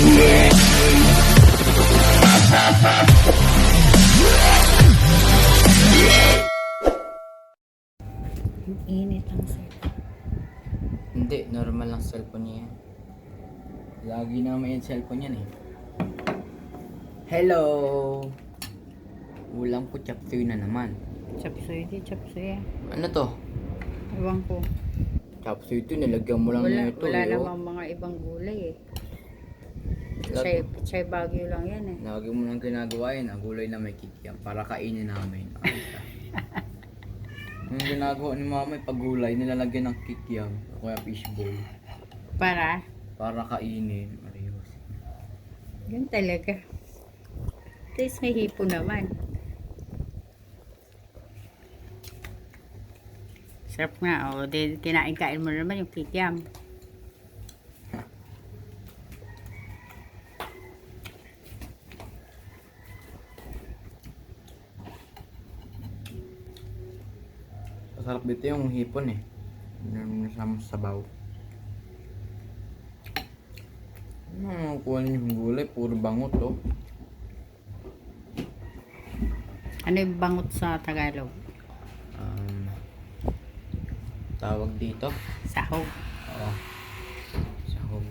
Ang init ang cellphone. Hindi, normal lang cellphone niya yan. Lagi naman yung cellphone yan eh. Hello! Ulam ko chapsuy na naman. Chapsuy, di chapsuy. Ano to? Ewan ko. Chapsuy ito, nilagyan mo lang na ito. Wala eh, oh. namang mga ibang gulay eh. Lag- Chay Baguio lang yan eh. Lagi mo lang ginagawa yun, ang gulay na may kikiam para kainin namin. Yung ginagawa ni mama, pag gulay, nilalagyan ng kikiam o kaya fishbowl. Para? Para kainin. Ayos. Yan talaga. Tapos may hipo naman. Sarap nga, o. Kinain-kain mo naman yung kikiam. Masarap dito yung hipon eh. Yung nasama sa sabaw. Ano, kuha niyo yung gulay, puro bangot oh. Ano yung bangot sa Tagalog? Tawag dito? Sahog. Oo. Sahog.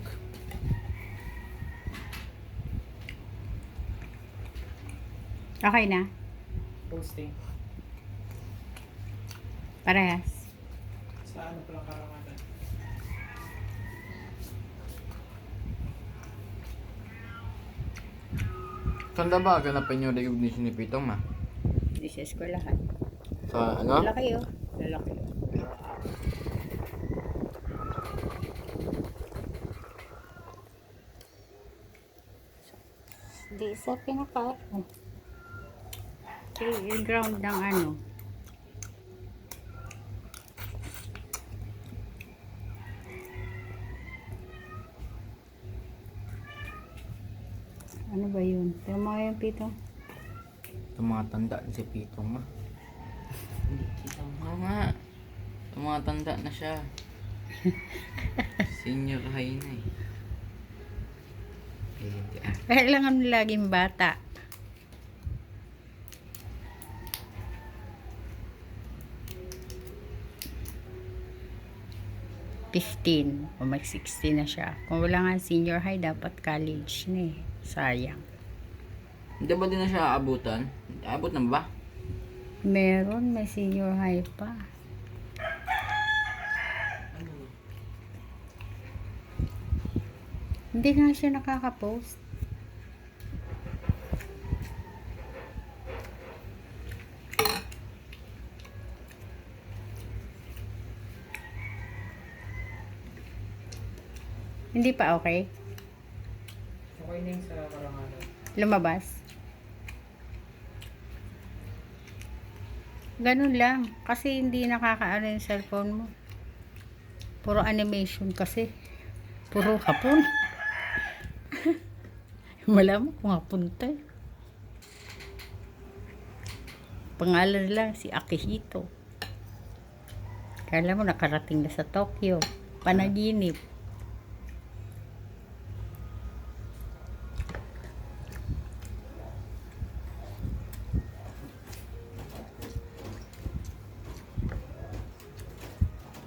Okay na? Posting. Parehas. Sa ano palang karangalan? Saan ba ganapin yung recognition ni Pitong ma? Hindi sa eskwelahan. Sa ano? Lalaki oh. Lalaki. Hindi sa pinaka. I-ground ng ano. Ano ba yun? Tama yung Pitong. Tumatanda na si Pitong ma. Hindi kita mo nga. Tumatanda na siya. Senior high na eh. Hindi ah. Kailangan laging bata. $15 o mag 16 na siya. Kung wala nga senior high, dapat college na eh. Sayang. Hindi ba din na siya aabutan? Aabot na ba? Meron, may senior high pa. Hindi nga siya nakaka-post. Hindi pa okay? Okay na yung sa karangalan. Lumabas? Ganun lang. Kasi hindi nakakaano yung cellphone mo. Puro animation kasi. Puro hapon. Malamang kung hapon tayo. Pangalan lang si Akihito. Kala mo nakarating na sa Tokyo. Panaginip.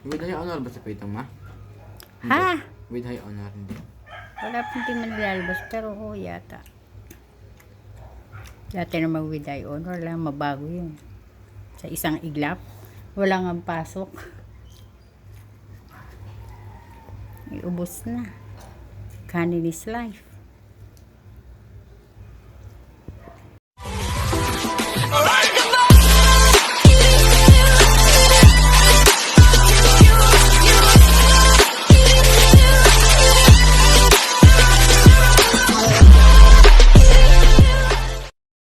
With high honor ba si Pitong ma? Ha? With high honor hindi. Wala pong di man nilalabas, pero oo yata. Dati naman with eye honor lang, mabago yun. Sa isang iglap, wala nga pasok. May ubos na. Kanin is life.